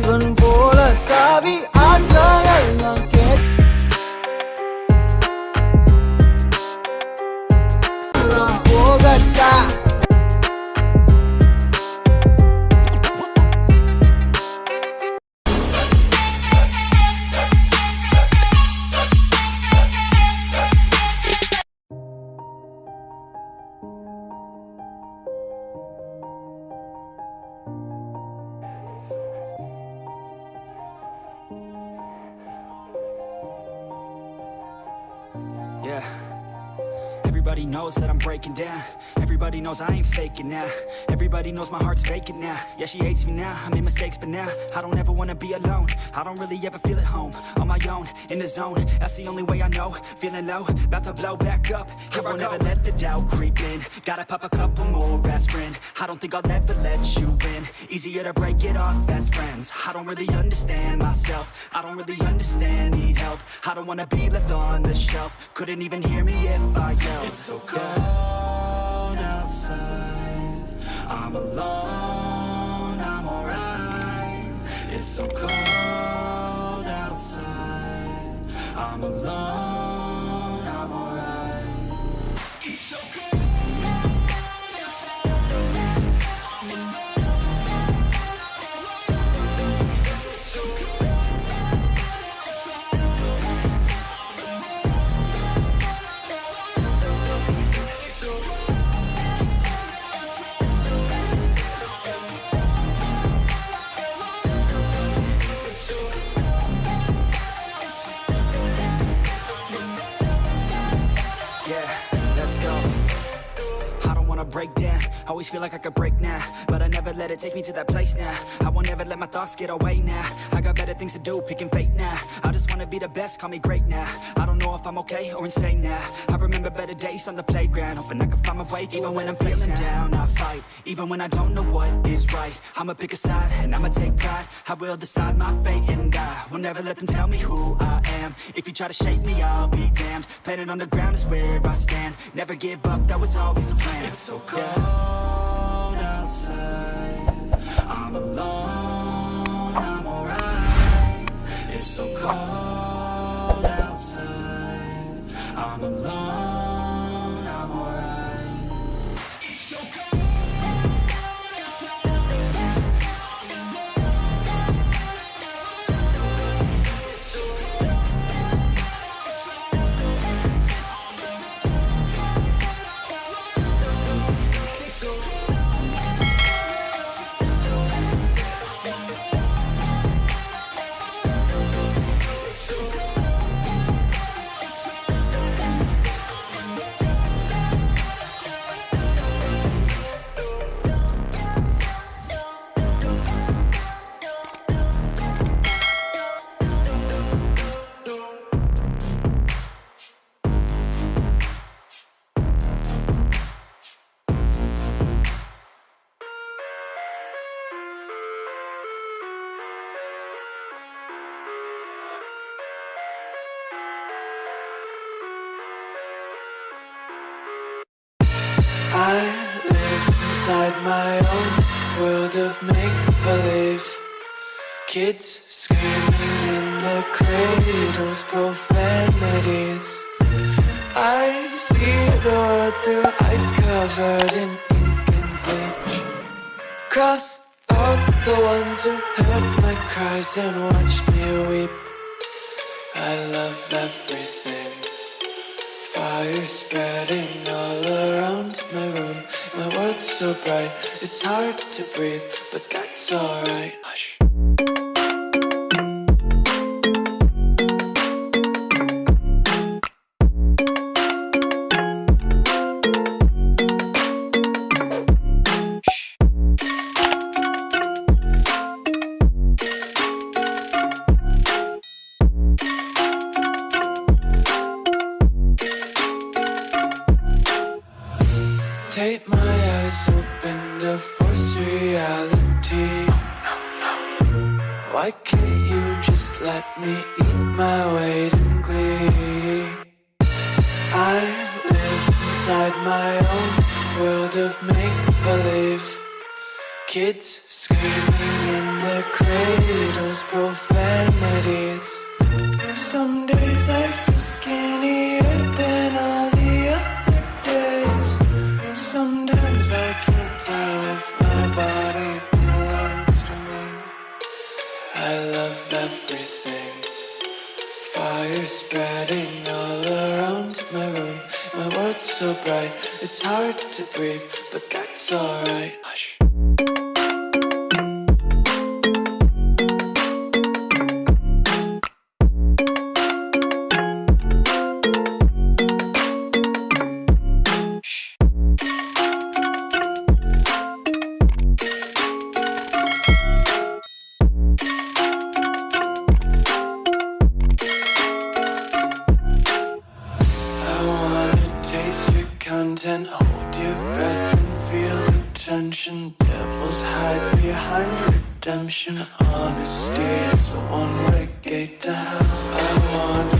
தேவன் போல தாவி ஆசையெல்லாம் போகட்டா. Yeah. Everybody knows that I'm breaking down. Everybody knows I ain't faking now. Everybody knows my heart's vacant now. Yeah, she hates me now, I made mistakes, but now I don't ever wanna be alone. I don't really ever feel at home. On my own, in the zone, that's the only way I know. Feeling low, about to blow back up. I won't ever let the doubt creep in. Gotta pop a couple more aspirin. I don't think I'll ever let you in. Easier to break it off best friends. I don't really understand myself. I don't really understand, need help. I don't wanna be left on the shelf. Couldn't even hear me if I yelled. It's so cold outside, I'm alone, I'm alright. It's so cold outside, I'm alone, I'm alright. It's so cold outside, I'm alone, it's so cold outside, I'm break down. Always feel like I could break now, but I never let it take me to that place now. I won't ever let my thoughts get away now. I got better things to do, picking fate now. I just wanna be the best, call me great now. I don't know if I'm okay or insane now. I remember better days on the playground, hoping I can find my way to even when I'm feeling down. I fight, even when I don't know what is right. I'ma pick a side, and I'ma take pride. I will decide my fate, and I will never let them tell me who I am. If you try to shape me, I'll be damned. Planet on the ground is where I stand. Never give up, that was always the plan. It's so cold outside, I'm alone, I'm alright. It's so cold outside, I'm alone, I'm alright. It's so cold outside, I'm alone, it's so cold outside, I'm I live inside my own world of make-believe. Kids screaming in their cradles, profanities. I see the world through ice covered in ink and bleach. Cross out the ones who heard my cries and watched me weep. I love everything. Fire spreading all around my room. My world's so bright, it's hard to breathe, but that's alright. Hush. Take my eyes open to force reality. Why can't you just let me eat my weight in glee? I live inside my own world of make-believe. Kids screaming in the cradles, profanities. Some days I feel skinnier than all the other days. Sometimes I can't tell if my body belongs to me. I love everything. Fire spreading all around my room. My world's so bright, it's hard to breathe, but that's alright. Hush. Content, hold your breath and feel the tension. Devils hide behind redemption. Honesty is a one-way gate to hell. I wanna